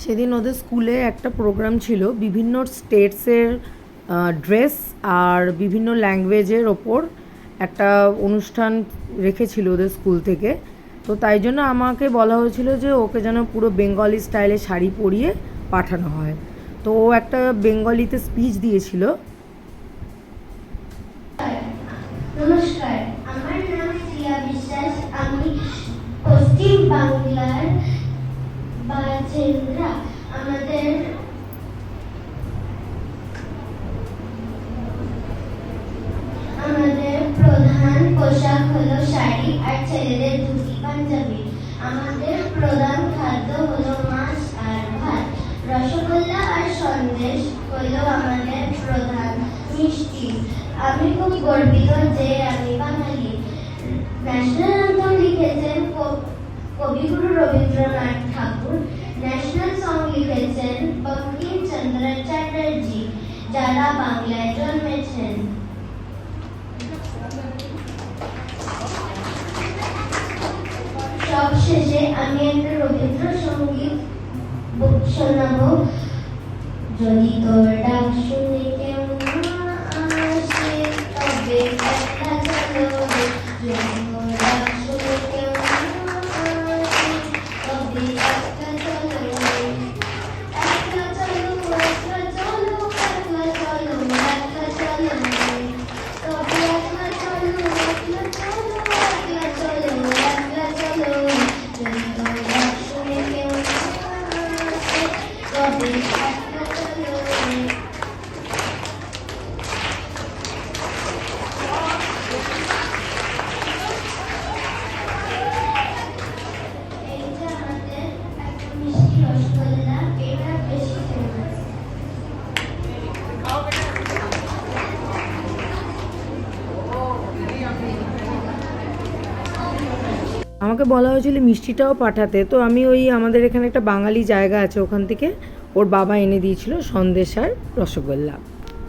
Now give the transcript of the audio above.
সেদিন ওদের স্কুলে একটা প্রোগ্রাম ছিল, বিভিন্ন স্টেটসের ড্রেস আর বিভিন্ন ল্যাঙ্গুয়েজের ওপর একটা অনুষ্ঠান রেখেছিল ওদের স্কুল থেকে। তো তাই জন্য আমাকে বলা হয়েছিল যে ওকে যেন পুরো বেঙ্গলি স্টাইলে শাড়ি পরিয়ে পাঠানো হয়। তো ও একটা বেঙ্গলিতে স্পিচ দিয়েছিল। নমস্কার, আমার নাম শ্রিয়া বিশ্বাস। আমি পশ্চিম বাংলার বাসিন্দা। আমাদের প্রধান পোশাক হলো শাড়ি আর ছেলেদের ধুতি পাঞ্জাবি। আমাদের প্রধান খাদ্য হলো মাছ আর ভাত। রসগোল্লা আর সন্দেশ হলো আমাদের প্রধান মিষ্টি। আমি খুব গর্বিত যে আমি বাঙালি। ন্যাশনাল অ্যান্থেম লিখেছেন কবিগুরু রবীন্দ্রনাথ ঠাকুর। ন্যাশনাল সং লিখেছেন বঙ্কিমচন্দ্র চ্যাটার্জি, যারা বাংলায় জন্মেছেন। সব শেষে আমি একটা রবীন্দ্রসঙ্গীত শোনাবো। যদি তোর ডাক শুনে কেউ না আসে, তবে একটা চলো রে। যদি তোর ডাক শুনে কেউ না আসে, তবে একটা চলো রে। একটা চলো, একটা চলো, একটা চলো, একটা চলো রে। তবে একটা চলো, একটা চলো, একটা চলো, একটা চলো রে। যদি তোর ডাক শুনে কেউ না আসে, তবে একটা চলো রে। এই যে আমাদের একটা মিষ্টি রসগোল্লা, এটা বেশি ফেমাস। আমাকে বলা হয়েছিল মিষ্টিটাও পাঠাতে, তো আমি ওই আমাদের এখানে একটা বাঙালি জায়গা আছে, ওখান থেকে ওর বাবা এনে দিয়েছিল সন্দেশ আর রসগোল্লা।